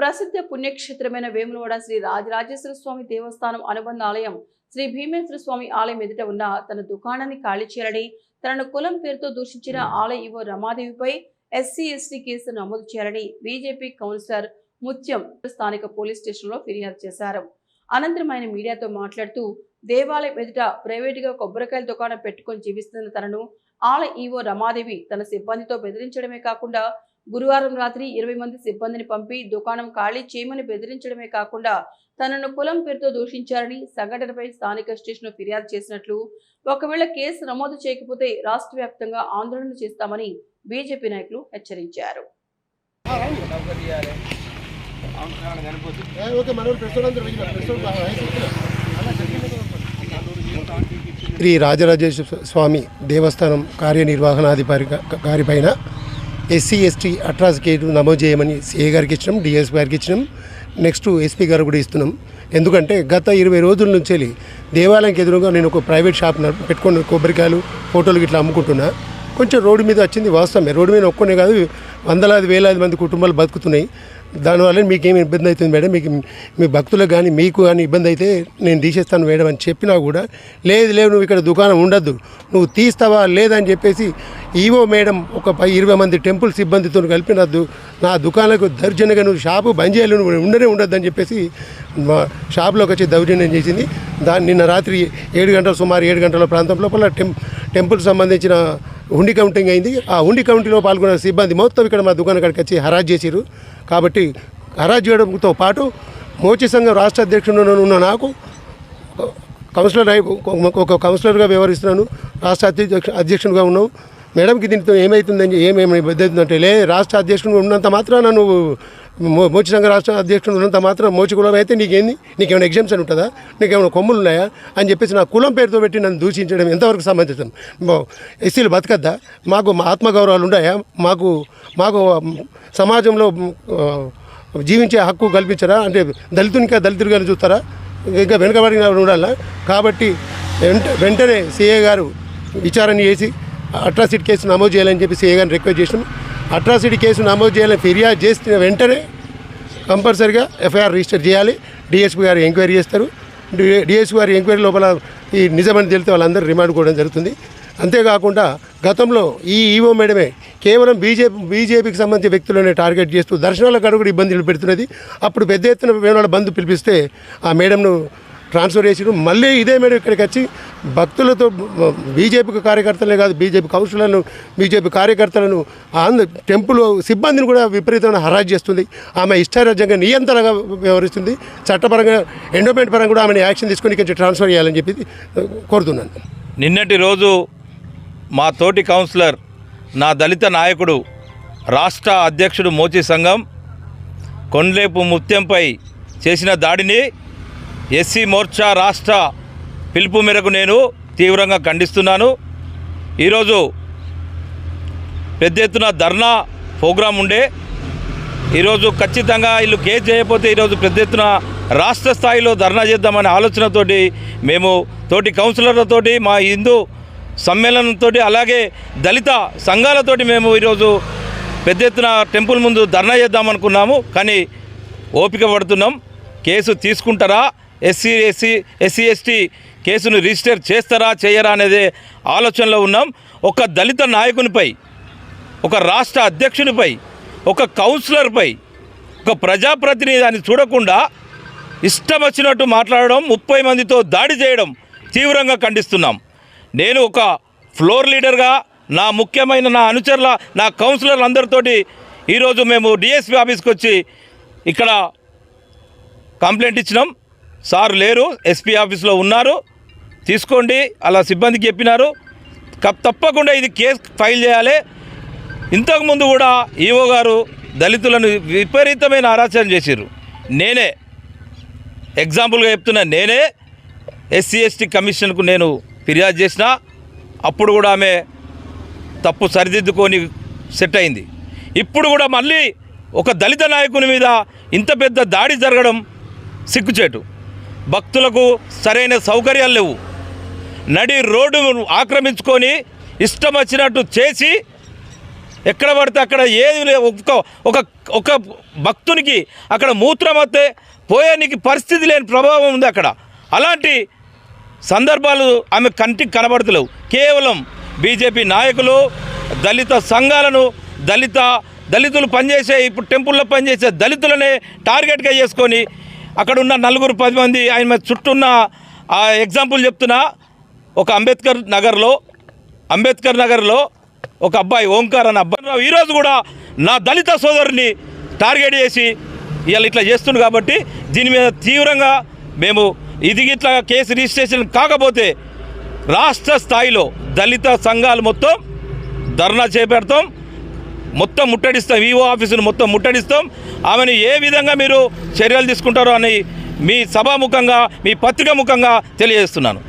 ప్రసిద్ధ పుణ్యక్షేత్రమైన వేములవాడ శ్రీ రాజరాజేశ్వర స్వామి దేవస్థానం అనుబంధ ఆలయం శ్రీ భీమేశ్వర స్వామి ఆలయం ఎదుట ఉన్న తన దుకాణాన్ని ఖాళీ చేయాలని, తనను కులం పేరుతో దూషించిన ఆలయ ఈవో రమాదేవిపై SC/ST కేసు నమోదు చేయాలని బీజేపీ కౌన్సిలర్ ముత్యం స్థానిక పోలీస్ స్టేషన్లో ఫిర్యాదు చేశారు. అనంతరం ఆయన మీడియాతో మాట్లాడుతూ, దేవాలయం ఎదుట ప్రైవేటుగా కొబ్బరికాయల దుకాణం పెట్టుకొని జీవిస్తున్న తనను ఆలయ ఈవో రమాదేవి తన సిబ్బందితో బెదిరించడమే కాకుండా గురువారం రాత్రి 20 మంది సిబ్బందిని పంపి దుకాణం ఖాళీ చేయమని బెదిరించడమే కాకుండా తనను కులం పేరుతో దూషించారని, సంఘటనపై స్థానిక స్టేషన్లో ఫిర్యాదు చేసినట్లు, ఒకవేళ కేసు నమోదు చేయకపోతే రాష్ట్ర వ్యాప్తంగా ఆందోళన చేస్తామని బీజేపీ నాయకులు హెచ్చరించారు. శ్రీ రాజరాజేశ్వర స్వామి దేవస్థానం కార్యనిర్వహణాధికారి పైన SC/ST అట్రాసిటీ కేసు నమోదు చేయమని CA గారికి ఇచ్చినాం, DS గారికి ఇచ్చినాం, నెక్స్ట్ SP గారు కూడా ఇస్తున్నాం. ఎందుకంటే గత 20 రోజుల నుంచి దేవాలయంకి ఎదురుగా నేను ఒక ప్రైవేట్ షాప్ పెట్టుకొని కొబ్బరికాయలు ఫోటోలు ఇట్లా అమ్ముకుంటున్నా. కొంచెం రోడ్డు మీద వచ్చింది వాస్తవమే, రోడ్డు మీద ఒక్కనే కాదు వందలాది వేలాది మంది కుటుంబాలు బతుకుతున్నాయి. దానివల్ల మీకేమి ఇబ్బంది అవుతుంది మేడం, మీ భక్తులకు కానీ మీకు కానీ ఇబ్బంది అయితే నేను తీసేస్తాను మేడం అని చెప్పినా కూడా లేదు నువ్వు ఇక్కడ దుకాణం ఉండద్దు, నువ్వు తీస్తావా లేదని చెప్పేసి ఈవో మేడం ఒక 20 మంది టెంపుల్ సిబ్బందితో కలిపి నా దుకాణాలకు దౌర్జన్యంగా నువ్వు షాపు బంద్ చేయాలి, నువ్వు ఉండద్దు అని చెప్పేసి మా షాప్లోకి వచ్చి దౌర్జన్యం చేసింది. నిన్న రాత్రి 7 గంటల సుమారు 7 గంటల ప్రాంతం లోపల టెంపుల్ సంబంధించిన హుండీ కౌంటింగ్ అయింది. ఆ హుండీ కౌంటింగ్లో పాల్గొన్న సిబ్బంది మొత్తం ఇక్కడ మా దుకాణం కాడికి వచ్చి హరాజ్ చేశారు. కాబట్టి హరాజ్ చేయడంతో పాటు మోచి సంఘం రాష్ట్ర అధ్యక్షుడు ఉన్న నాకు ఒక కౌన్సిలర్గా వ్యవహరిస్తున్నాను, రాష్ట్ర అధ్యక్షుడిగా ఉన్నావు మేడంకి దీంతో ఏమవుతుందని ఏమేమి ఇబ్బంది అవుతుందంటే, రాష్ట్ర అధ్యక్షుడు ఉన్నంత మాత్రాన నువ్వు మోచి సంఘ రాష్ట్ర అధ్యక్షుడు ఉన్నంత మాత్రం మోచి కులం అయితే నీకేమైనా ఎగ్జామ్షన్ ఉంటుందా, నీకేమైనా కొమ్ములు ఉన్నాయా అని చెప్పేసి నా కులం పేరుతో పెట్టి నన్ను దూషించడం ఎంతవరకు సంబంధించడం? ఎస్సీలు బతకద్దా? మాకు ఆత్మగౌరవాలు ఉన్నాయా? మాకు సమాజంలో జీవించే హక్కు కల్పించరా? అంటే దళితుడిగా చూస్తారా? ఇంకా వెనుకబడిన ఉండాలా? కాబట్టి వెంటనే CA గారు విచారణ చేసి అట్రాసిటీ కేసు నమోదు చేయాలని చెప్పి CA గారిని రిక్వెస్ట్ చేసినాం. అట్రాసిటీ కేసు నమోదు చేయాలని ఫిర్యాదు చేసిన వెంటనే కంపల్సరిగా FIR రిజిస్టర్ చేయాలి. DSP గారు ఎంక్వైరీ చేస్తారు. DSP గారి ఎంక్వైరీ లోపల ఈ నిజమని తెలితే వాళ్ళందరూ రిమాండ్ కూడా జరుగుతుంది. అంతేకాకుండా గతంలో ఈ ఈవో మేడమే కేవలం బీజేపీకి సంబంధించిన వ్యక్తులనే టార్గెట్ చేస్తూ దర్శనాలకు కూడా ఇబ్బందులు పెడుతున్నది. అప్పుడు పెద్ద ఎత్తున వేణుల బంధు పిలిపిస్తే ఆ మేడంను ట్రాన్స్ఫర్ చేసి మళ్ళీ ఇదే మేడం ఇక్కడికి వచ్చి భక్తులతో బీజేపీ కార్యకర్తలే కాదు బీజేపీ కౌన్సిలర్లను బీజేపీ కార్యకర్తలను టెంపుల్ సిబ్బందిని కూడా విపరీతమైన హరాజ్ చేస్తుంది. ఆమె ఇష్టారాజ్యంగా నియంత్రణగా వ్యవహరిస్తుంది. చట్టపరంగా ఎండోమెంట్ పరంగా కూడా ఆమెను యాక్షన్ తీసుకొని ఇక్కడి ట్రాన్స్ఫర్ చేయాలని చెప్పి కోరుతున్నాను. నిన్నటి రోజు మా తోటి కౌన్సిలర్, నా దళిత నాయకుడు, రాష్ట్ర అధ్యక్షుడు మోచి సంఘం కొండలేపు ముత్యంపై చేసిన దాడిని SC మోర్చా రాష్ట్ర పిలుపు మేరకు నేను తీవ్రంగా ఖండిస్తున్నాను. ఈరోజు పెద్ద ఎత్తున ధర్నా ప్రోగ్రాం ఉండే, ఈరోజు ఖచ్చితంగా వీళ్ళు కేసు చేయకపోతే ఈరోజు పెద్ద ఎత్తున రాష్ట్ర స్థాయిలో ధర్నా చేద్దామనే ఆలోచనతోటి మేము తోటి కౌన్సిలర్లతోటి మా హిందూ సమ్మేళనంతో అలాగే దళిత సంఘాలతోటి మేము ఈరోజు పెద్ద ఎత్తున టెంపుల్ ముందు ధర్నా చేద్దామనుకున్నాము. కానీ ఓపిక పడుతున్నాం. కేసు తీసుకుంటారా, SC/ST కేసును రిజిస్టర్ చేస్తారా చేయరా అనేది ఆలోచనలో ఉన్నాం. ఒక దళిత నాయకునిపై, ఒక రాష్ట్ర అధ్యక్షునిపై, ఒక కౌన్సిలర్పై, ఒక ప్రజాప్రతినిధి అని చూడకుండా ఇష్టం వచ్చినట్టు మాట్లాడడం, 30 మందితో దాడి చేయడం తీవ్రంగా ఖండిస్తున్నాం. నేను ఒక ఫ్లోర్ లీడర్గా నా ముఖ్యమైన నా అనుచరుల నా కౌన్సిలర్లు అందరితోటి ఈరోజు మేము DSP ఆఫీస్కి వచ్చి ఇక్కడ కంప్లైంట్ ఇచ్చినాం. సార్ లేరు, SP ఆఫీస్లో ఉన్నారు, తీసుకోండి అలా సిబ్బందికి చెప్పినారు. తప్పకుండా ఇది కేసు ఫైల్ చేయాలి. ఇంతకుముందు కూడా ఈవో గారు దళితులను విపరీతమైన అరాచన చేశారు. నేనే ఎగ్జాంపుల్గా చెప్తున్నా, నేనే SC/ST కమిషన్కు నేను ఫిర్యాదు చేసిన, అప్పుడు కూడా ఆమె తప్పు సరిదిద్దుకొని సెట్ అయింది. ఇప్పుడు కూడా మళ్ళీ ఒక దళిత నాయకుని మీద ఇంత పెద్ద దాడి జరగడం సిగ్గుచేటు. భక్తులకు సరైన సౌకర్యాలు లేవు. నడి రోడ్డు ఆక్రమించుకొని ఇష్టం వచ్చినట్టు చేసి ఎక్కడ పడితే అక్కడ ఏది ఒక భక్తునికి అక్కడ మూత్రం వస్తే పోయేనికి పరిస్థితి లేని ప్రభావం ఉంది అక్కడ. అలాంటి సందర్భాలు ఆమె కంటికి కనబడతలేవు. కేవలం బీజేపీ నాయకులు దళిత సంఘాలను దళితులు పనిచేసే ఇప్పుడు టెంపుల్లో పనిచేసే దళితులనే టార్గెట్గా చేసుకొని అక్కడ ఉన్న 4-10 మంది ఆయన చుట్టూన్న ఎగ్జాంపుల్ చెప్తున్నా. ఒక అంబేద్కర్ నగర్లో ఒక అబ్బాయి ఓంకార్ అనే అబ్బాయి ఈరోజు కూడా నా దళిత సోదరుని టార్గెట్ చేసి ఇవాళ ఇట్లా చేస్తుంది. కాబట్టి దీని మీద తీవ్రంగా మేము ఇట్లా కేసు రిజిస్ట్రేషన్ కాకపోతే రాష్ట్ర స్థాయిలో దళిత సంఘాలు మొత్తం ధర్నా చేపడతాం, మొత్తం ముట్టడిస్తాం, ఈఓ ఆఫీసును మొత్తం ముట్టడిస్తాం. ఆమెను ఏ విధంగా మీరు చర్యలు తీసుకుంటారో అని మీ సభాముఖంగా మీ పత్రికా ముఖంగా తెలియజేస్తున్నాను.